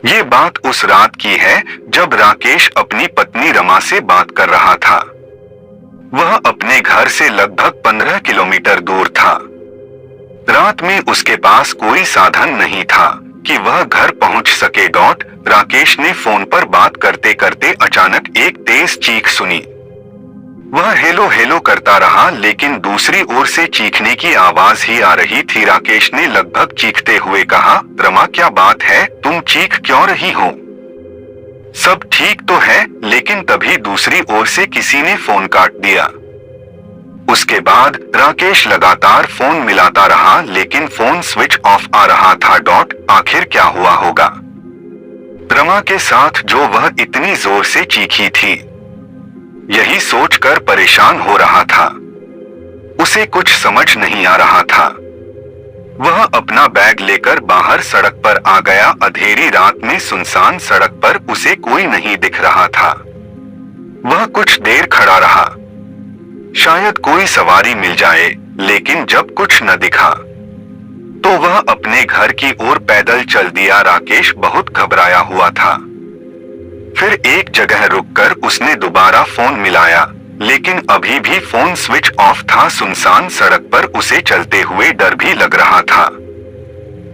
ये बात उस रात की है जब राकेश अपनी पत्नी रमा से बात कर रहा था। वह अपने घर से लगभग 15 किलोमीटर दूर था। रात में उसके पास कोई साधन नहीं था कि वह घर पहुंच सके। राकेश ने फोन पर बात करते करते अचानक एक तेज चीख सुनी। वह हेलो हेलो करता रहा लेकिन दूसरी ओर से चीखने की आवाज ही आ रही थी। राकेश ने लगभग चीखते हुए कहा, रमा क्या बात है, तुम चीख क्यों रही हो? सब ठीक तो है, लेकिन तभी दूसरी ओर से किसी ने फोन काट दिया। उसके बाद राकेश लगातार फोन मिलाता रहा लेकिन फोन स्विच ऑफ आ रहा था। आखिर क्या हुआ होगा रमा के साथ जो वह इतनी जोर से चीखी थी? यही सोचकर परेशान हो रहा था। उसे कुछ समझ नहीं आ रहा था। वह अपना बैग लेकर बाहर सड़क पर आ गया। अंधेरी रात में सुनसान सड़क पर उसे कोई नहीं दिख रहा था। वह कुछ देर खड़ा रहा, शायद कोई सवारी मिल जाए, लेकिन जब कुछ न दिखा तो वह अपने घर की ओर पैदल चल दिया। राकेश बहुत घबराया हुआ था। फिर एक जगह रुककर उसने दोबारा फोन मिलाया, लेकिन अभी भी फोन स्विच ऑफ था। सुनसान सड़क पर उसे चलते हुए डर भी लग रहा था।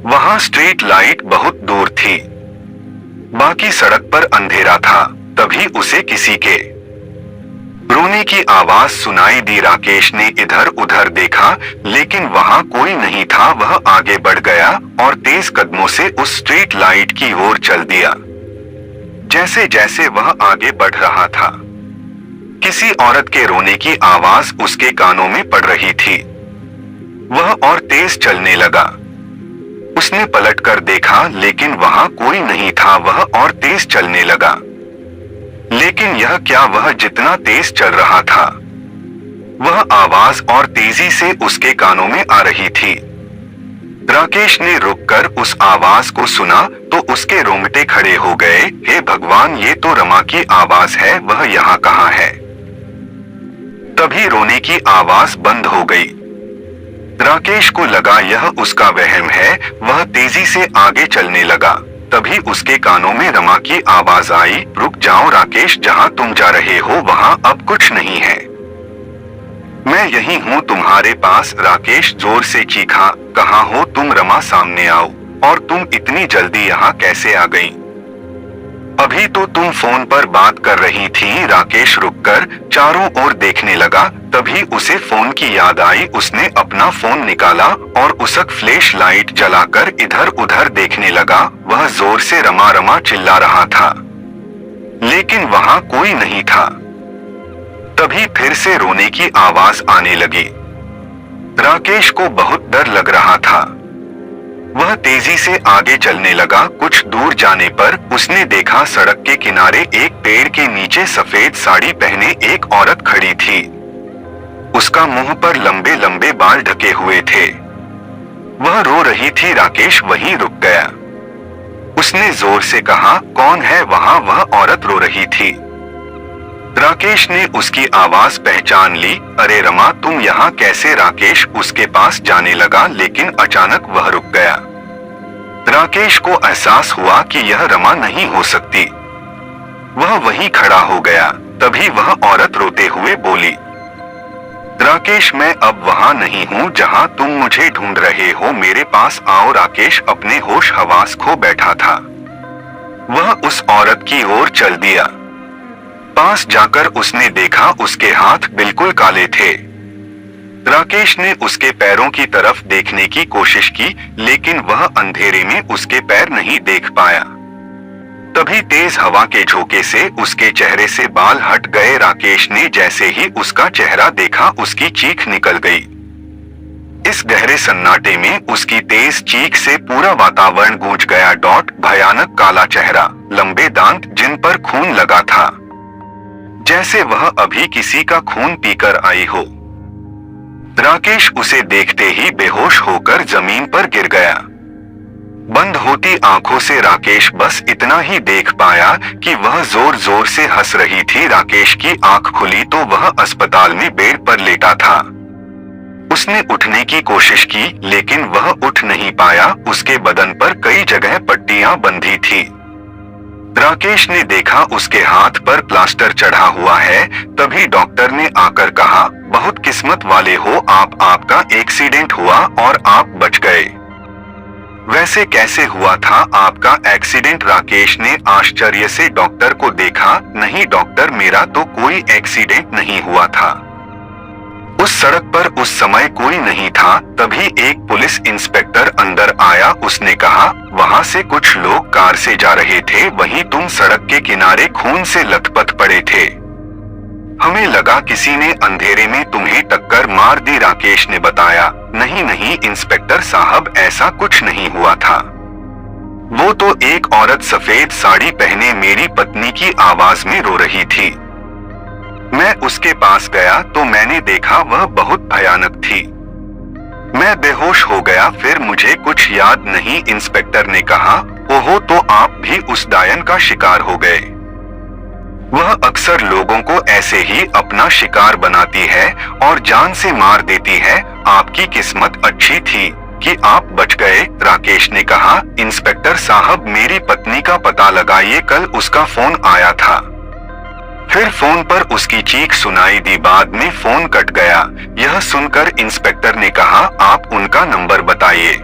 वहां स्ट्रीट लाइट बहुत दूर थी, बाकी सड़क पर अंधेरा था। तभी उसे किसी के रोने की आवाज सुनाई दी। राकेश ने इधर उधर देखा लेकिन वहां कोई नहीं था। वह आगे बढ़ गया और तेज कदमों से उस स्ट्रीट लाइट की ओर चल दिया। जैसे जैसे वह आगे बढ़ रहा था, किसी औरत के रोने की आवाज उसके कानों में पड़ रही थी। वह और तेज चलने लगा। उसने पलटकर देखा लेकिन वहां कोई नहीं था। वह और तेज चलने लगा, लेकिन यह क्या, वह जितना तेज चल रहा था, वह आवाज और तेजी से उसके कानों में आ रही थी। राकेश ने रुककर उस आवाज को सुना तो उसके रोंगटे खड़े हो गए। हे भगवान, ये तो रमा की आवाज है, वह यहाँ कहाँ है? तभी रोने की आवाज बंद हो गई। राकेश को लगा यह उसका वहम है। वह तेजी से आगे चलने लगा। तभी उसके कानों में रमा की आवाज आई, रुक जाओ राकेश, जहाँ तुम जा रहे हो वहाँ अब कुछ नहीं है, मैं यही हूँ तुम्हारे पास। राकेश जोर से चीखा, कहाँ हो तुम रमा, सामने आओ। और तुम इतनी जल्दी यहाँ कैसे आ गई? अभी तो तुम फोन पर बात कर रही थी। राकेश रुककर चारों ओर देखने लगा। तभी उसे फोन की याद आई। उसने अपना फोन निकाला और उसक फ्लैश लाइट जलाकर इधर उधर देखने लगा। वह जोर से रमा रमा चिल्ला रहा था, लेकिन वहां कोई नहीं था। तभी फिर से रोने की आवाज आने लगी। राकेश को बहुत डर लग रहा था। वह तेजी से आगे चलने लगा। कुछ दूर जाने पर उसने देखा सड़क के किनारे एक पेड़ के नीचे सफेद साड़ी पहने एक औरत खड़ी थी। उसका मुंह पर लंबे लंबे बाल ढके हुए थे। वह रो रही थी। राकेश वहीं रुक गया। उसने जोर से कहा, कौन है वहां? वह औरत रो रही थी। राकेश ने उसकी आवाज पहचान ली। अरे रमा, तुम यहाँ कैसे? राकेश उसके पास जाने लगा लेकिन अचानक वह रुक गया। राकेश को एहसास हुआ कि यह रमा नहीं हो सकती। वह वहीं खड़ा हो गया। तभी वह औरत रोते हुए बोली, राकेश, मैं अब वहां नहीं हूँ जहाँ तुम मुझे ढूंढ रहे हो, मेरे पास आओ। राकेश अपने होश हवास खो बैठा था। वह उस औरत की ओर चल दिया। पास जाकर उसने देखा उसके हाथ बिल्कुल काले थे। राकेश ने उसके पैरों की तरफ देखने की कोशिश की, लेकिन वह अंधेरे में उसके पैर नहीं देख पाया। तभी तेज हवा के झोंके से उसके चेहरे से बाल हट गए। राकेश ने जैसे ही उसका चेहरा देखा, उसकी चीख निकल गई। इस गहरे सन्नाटे में उसकी तेज चीख से पूरा वातावरण गूंज गया। भयानक काला चेहरा, लंबे दांत जिन पर खून लगा था, जैसे वह अभी किसी का खून पीकर आई हो। राकेश उसे देखते ही बेहोश होकर जमीन पर गिर गया। बंद होती आंखों से राकेश बस इतना ही देख पाया कि वह जोर जोर से हंस रही थी। राकेश की आंख खुली तो वह अस्पताल में बेड पर लेटा था। उसने उठने की कोशिश की लेकिन वह उठ नहीं पाया। उसके बदन पर कई जगह पट्टियां बंधी थी। राकेश ने देखा उसके हाथ पर प्लास्टर चढ़ा हुआ है। तभी डॉक्टर ने आकर कहा, बहुत किस्मत वाले हो आप, आपका एक्सीडेंट हुआ और आप बच गए। वैसे कैसे हुआ था आपका एक्सीडेंट? राकेश ने आश्चर्य से डॉक्टर को देखा। नहीं डॉक्टर, मेरा तो कोई एक्सीडेंट नहीं हुआ था। उस सड़क पर उस समय कोई नहीं था। तभी एक पुलिस इंस्पेक्टर अंदर आया। उसने कहा, वहां से कुछ लोग कार से जा रहे थे, वहीं तुम सड़क के किनारे खून से लथपथ पड़े थे। हमें लगा किसी ने अंधेरे में तुम्हें टक्कर मार दी। राकेश ने बताया, नहीं नहीं इंस्पेक्टर साहब, ऐसा कुछ नहीं हुआ था। वो तो एक औरत सफेद साड़ी पहने मेरी पत्नी की आवाज में रो रही थी। मैं उसके पास गया तो मैंने देखा वह बहुत भयानक थी। मैं बेहोश हो गया, फिर मुझे कुछ याद नहीं। इंस्पेक्टर ने कहा, ओहो, तो आप भी उस डायन का शिकार हो गए। वह अक्सर लोगों को ऐसे ही अपना शिकार बनाती है और जान से मार देती है। आपकी किस्मत अच्छी थी कि आप बच गए। राकेश ने कहा, इंस्पेक्टर साहब मेरी पत्नी का पता लगाइए, कल उसका फोन आया था। फिर फोन पर उसकी चीख सुनाई दी। बाद में फोन कट गया। यह सुनकर इंस्पेक्टर ने कहा, आप उनका नंबर बताइए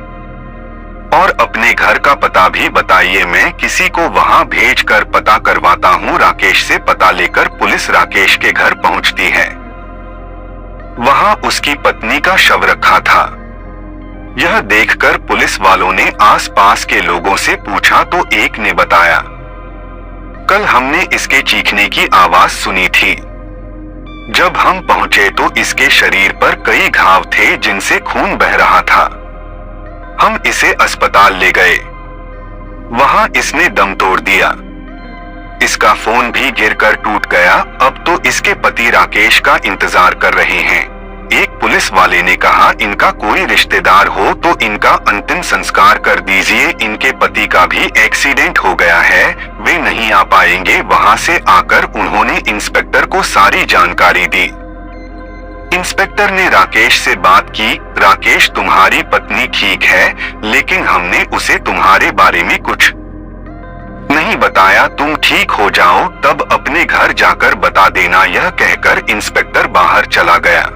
और अपने घर का पता भी बताइए, मैं किसी को वहां भेजकर पता करवाता हूं। राकेश से पता लेकर पुलिस राकेश के घर पहुंचती है। वहां उसकी पत्नी का शव रखा था। यह देखकर पुलिस वालों ने आसपास के लोगों से पूछा तो एक ने बताया, कल हमने इसके चीखने की आवाज सुनी थी। जब हम पहुंचे तो इसके शरीर पर कई घाव थे जिनसे खून बह रहा था। हम इसे अस्पताल ले गए, वहां इसने दम तोड़ दिया। इसका फोन भी गिरकर टूट गया। अब तो इसके पति राकेश का इंतजार कर रहे हैं। एक पुलिस वाले ने कहा, इनका कोई रिश्तेदार हो तो इनका अंतिम संस्कार कर दीजिए, इनके पति का भी एक्सीडेंट हो गया है, वे नहीं आ पाएंगे। वहां से आकर उन्होंने इंस्पेक्टर को सारी जानकारी दी। इंस्पेक्टर ने राकेश से बात की, राकेश तुम्हारी पत्नी ठीक है, लेकिन हमने उसे तुम्हारे बारे में कुछ नहीं बताया, तुम ठीक हो जाओ तब अपने घर जाकर बता देना। यह कहकर इंस्पेक्टर बाहर चला गया।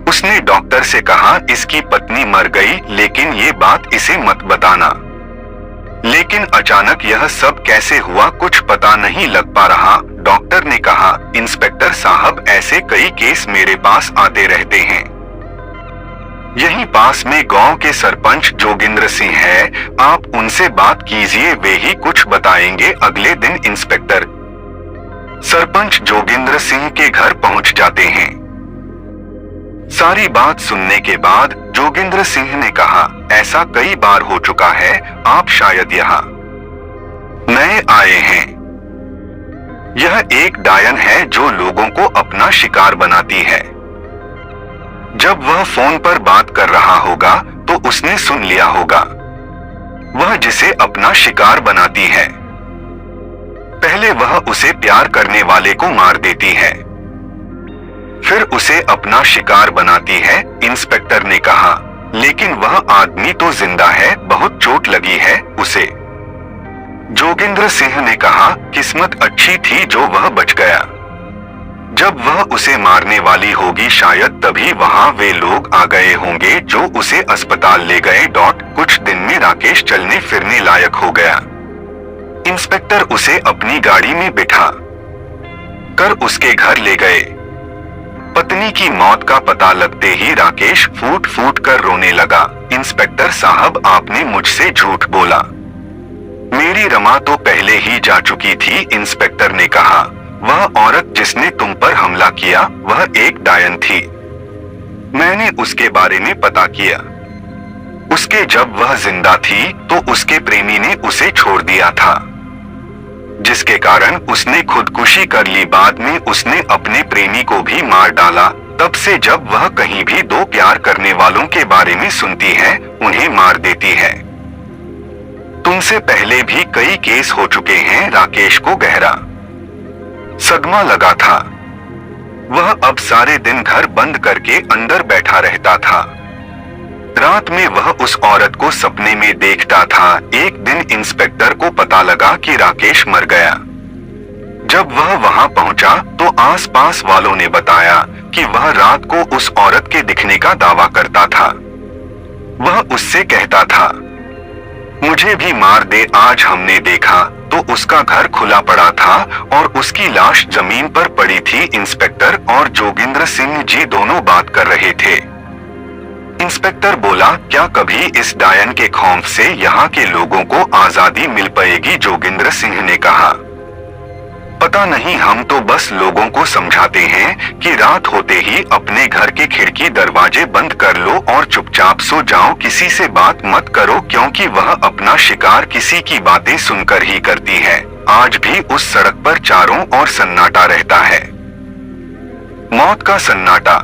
उसने डॉक्टर से कहा, इसकी पत्नी मर गई, लेकिन ये बात इसे मत बताना। लेकिन अचानक यह सब कैसे हुआ कुछ पता नहीं लग पा रहा। डॉक्टर ने कहा, इंस्पेक्टर साहब ऐसे कई केस मेरे पास आते रहते हैं। यहीं पास में गांव के सरपंच जोगिंद्र सिंह है, आप उनसे बात कीजिए, वे ही कुछ बताएंगे। अगले दिन इंस्पेक्टर सरपंच जोगिंद्र सिंह के घर पहुंच जाते हैं। सारी बात सुनने के बाद जोगिंद्र सिंह ने कहा, ऐसा कई बार हो चुका है, आप शायद यहाँ नए आए हैं। यह एक डायन है जो लोगों को अपना शिकार बनाती है। जब वह फोन पर बात कर रहा होगा तो उसने सुन लिया होगा। वह जिसे अपना शिकार बनाती है, पहले वह उसे प्यार करने वाले को मार देती है, फिर उसे अपना शिकार बनाती है। इंस्पेक्टर ने कहा, लेकिन वह आदमी तो जिंदा है, बहुत चोट लगी है उसे। जोगिंद्र सिंह ने कहा, किस्मत अच्छी थी जो वह बच गया। जब वह उसे मारने वाली होगी शायद तभी वहां वे लोग आ गए होंगे जो उसे अस्पताल ले गए। कुछ दिन में राकेश चलने फिरने लायक हो गया। इंस्पेक्टर उसे अपनी गाड़ी में बिठा कर उसके घर ले गए। पत्नी की मौत का पता लगते ही राकेश फूट फूट कर रोने लगा। इंस्पेक्टर साहब आपने मुझसे झूठ बोला, मेरी रमा तो पहले ही जा चुकी थी। इंस्पेक्टर ने कहा, वह औरत जिसने तुम पर हमला किया वह एक डायन थी। मैंने उसके बारे में पता किया। उसके जब वह जिंदा थी तो उसके प्रेमी ने उसे छोड़ दिया था, जिसके कारण उसने खुदकुशी कर ली। बाद में उसने अपने प्रेमी को भी मार डाला। तब से जब वह कहीं भी दो प्यार करने वालों के बारे में सुनती है उन्हें मार देती है। तुमसे पहले भी कई केस हो चुके हैं। राकेश को गहरा सदमा लगा था। वह अब सारे दिन घर बंद करके अंदर बैठा रहता था। रात में वह उस औरत को सपने में देखता था। एक दिन इंस्पेक्टर को पता लगा कि राकेश मर गया। जब वह वहां पहुंचा तो आसपास वालों ने बताया कि वह रात को उस औरत के दिखने का दावा करता था। वह उससे कहता था, मुझे भी मार दे। आज हमने देखा तो उसका घर खुला पड़ा था और उसकी लाश जमीन पर पड़ी थी। इंस्पेक्टर और जोगिंद्र सिंह जी दोनों बात कर रहे थे। इंस्पेक्टर बोला, क्या कभी इस डायन के खौफ से यहाँ के लोगों को आजादी मिल पाएगी? जोगिंद्र सिंह ने कहा, पता नहीं, हम तो बस लोगों को समझाते हैं कि रात होते ही अपने घर के खिड़की दरवाजे बंद कर लो और चुपचाप सो जाओ। किसी से बात मत करो, क्योंकि वह अपना शिकार किसी की बातें सुनकर ही करती है। आज भी उस सड़क पर चारों ओर सन्नाटा रहता है, मौत का सन्नाटा।